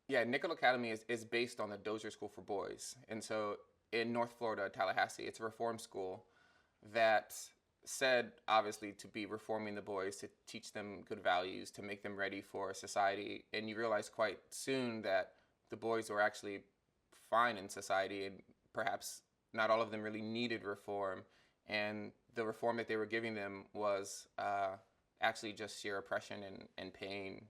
Yeah, Nickel Academy is based on the Dozier School for Boys. And so in North Florida, Tallahassee, it's a reform school that said, obviously, to be reforming the boys, to teach them good values, to make them ready for society. And you realize quite soon that the boys were actually fine in society, and perhaps not all of them really needed reform. And the reform that they were giving them was actually just sheer oppression and pain.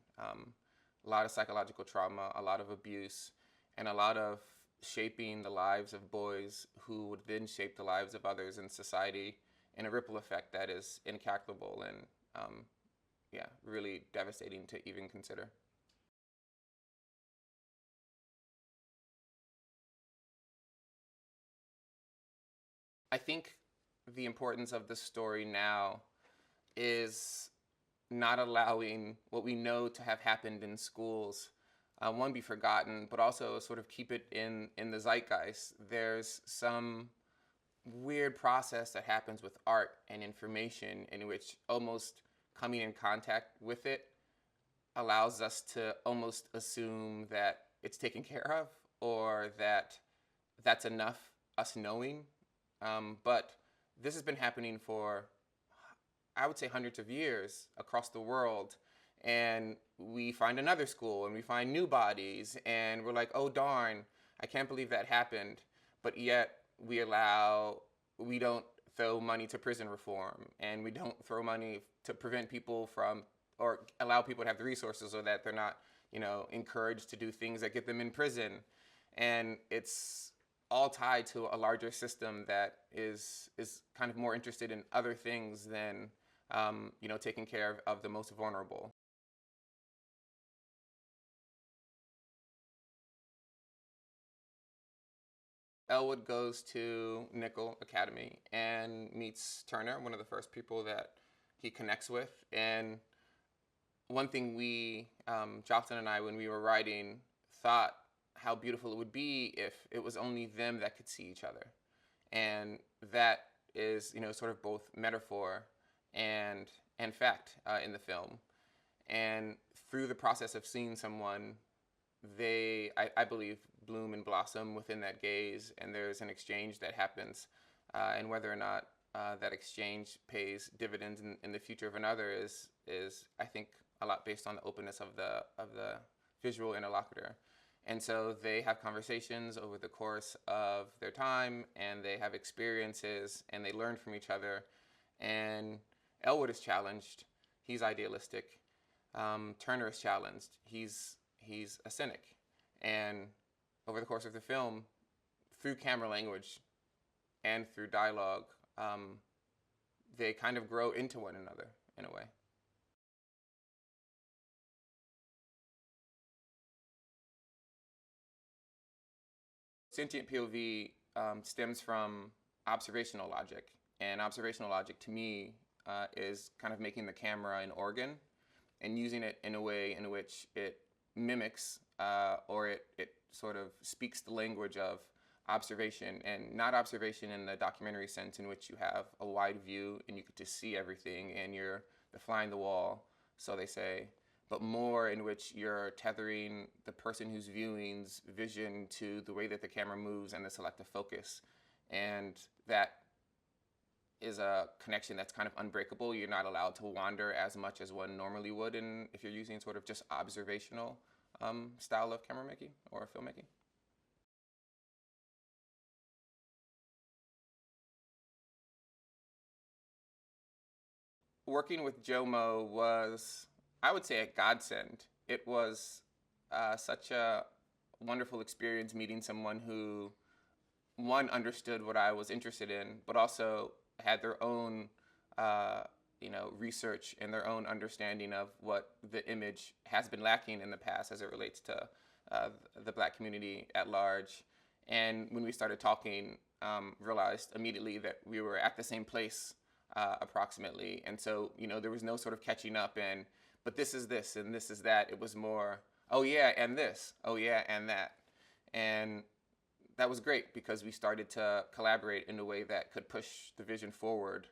A lot of psychological trauma, a lot of abuse, and a lot of shaping the lives of boys who would then shape the lives of others in society in a ripple effect that is incalculable and, yeah, really devastating to even consider. I think the importance of the story now is not allowing what we know to have happened in schools, one, be forgotten, but also sort of keep it in the zeitgeist. There's some weird process that happens with art and information in which almost coming in contact with it allows us to almost assume that it's taken care of, or that that's enough, us knowing. But this has been happening for, I would say, hundreds of years across the world. And we find another school and we find new bodies and we're like, oh darn, I can't believe that happened. But yet we don't throw money to prison reform, and we don't throw money to prevent people from, or allow people to have the resources so that they're not, encouraged to do things that get them in prison. And it's all tied to a larger system that is kind of more interested in other things than taking care of the most vulnerable. Elwood goes to Nickel Academy and meets Turner, one of the first people that he connects with. And one thing we, Jocelyn and I, when we were writing, thought how beautiful it would be if it was only them that could see each other. And that is, sort of both metaphor and fact in the film. And through the process of seeing someone, they, I believe, bloom and blossom within that gaze, and there's an exchange that happens. And whether or not that exchange pays dividends in the future of another is, I think, a lot based on the openness of the visual interlocutor. And so they have conversations over the course of their time, and they have experiences, and they learn from each other. And Elwood is challenged. He's idealistic. Turner is challenged. He's a cynic. And over the course of the film, through camera language and through dialogue, they kind of grow into one another in a way. Sentient POV stems from observational logic. And observational logic, to me, is kind of making the camera an organ and using it in a way in which it mimics or it sort of speaks the language of observation, and not observation in the documentary sense in which you have a wide view and you get to see everything and you're the fly in the wall, so they say, but more in which you're tethering the person who's viewing's vision to the way that the camera moves and the selective focus. And that is a connection that's kind of unbreakable. You're not allowed to wander as much as one normally would if you're using sort of just observational style of camera making or filmmaking. Working with Jomo was, I would say, a godsend. It was such a wonderful experience meeting someone who, one, understood what I was interested in, but also had their own, research and their own understanding of what the image has been lacking in the past as it relates to the Black community at large. And when we started talking, realized immediately that we were at the same place approximately. And so, there was no sort of catching up but this is this and this is that. It was more, oh yeah, and this, oh yeah, and that. And that was great because we started to collaborate in a way that could push the vision forward.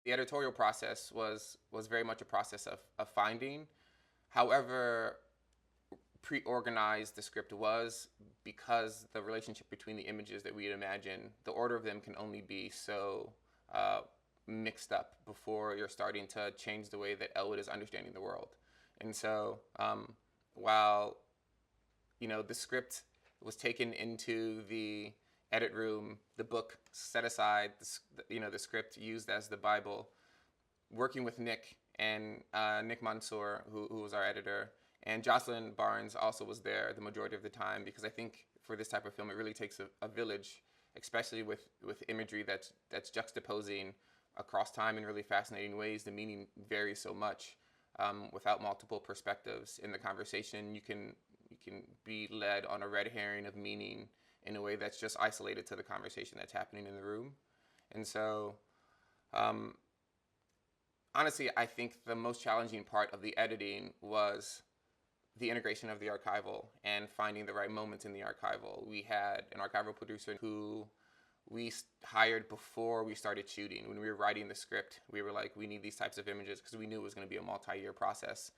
The editorial process was very much a process of finding. However pre-organized the script was, because the relationship between the images that we had imagined, the order of them can only be so mixed up before you're starting to change the way that Elwood is understanding the world. And so while the script was taken into the edit room, the book set aside, the script used as the Bible, working with Nick and Nick Mansour, who was our editor, and Jocelyn Barnes also was there the majority of the time, because I think for this type of film, it really takes a village, especially with imagery that's juxtaposing across time in really fascinating ways. The meaning varies so much. Without multiple perspectives in the conversation, you can be led on a red herring of meaning in a way that's just isolated to the conversation that's happening in the room. And so, honestly, I think the most challenging part of the editing was the integration of the archival and finding the right moments in the archival. We had an archival producer who we hired before we started shooting. When we were writing the script, we were like, we need these types of images because we knew it was going to be a multi-year process.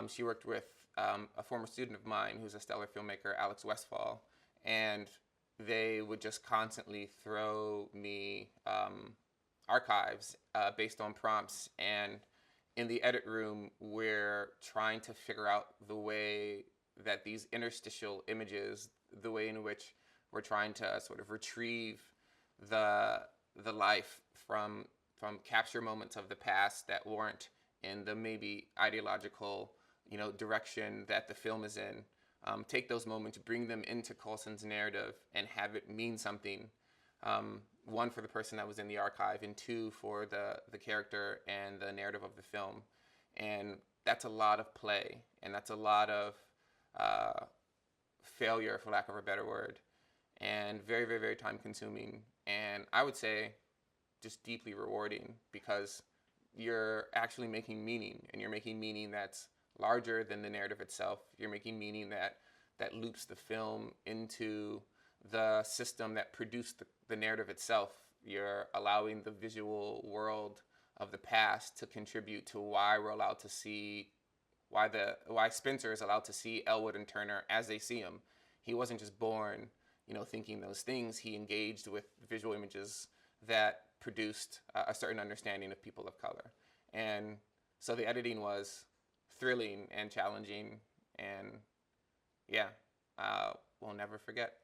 She worked with a former student of mine who's a stellar filmmaker, Alex Westfall, and they would just constantly throw me archives based on prompts. And in the edit room, we're trying to figure out the way that these interstitial images, the way in which we're trying to sort of retrieve the life from capture moments of the past that weren't in the maybe ideological direction that the film is in. Take those moments, bring them into Coulson's narrative, and have it mean something. One, for the person that was in the archive, and two, for the character and the narrative of the film. And that's a lot of play, and that's a lot of failure, for lack of a better word, and very, very, very time consuming. And I would say just deeply rewarding, because you're actually making meaning, and you're making meaning that's larger than the narrative itself. You're making meaning that loops the film into the system that produced the narrative itself. You're allowing the visual world of the past to contribute to why we're allowed to see, why Spencer is allowed to see Elwood and Turner as they see him. He wasn't just born, thinking those things. He engaged with visual images that produced a certain understanding of people of color. And so the editing was thrilling and challenging, and yeah, we'll never forget.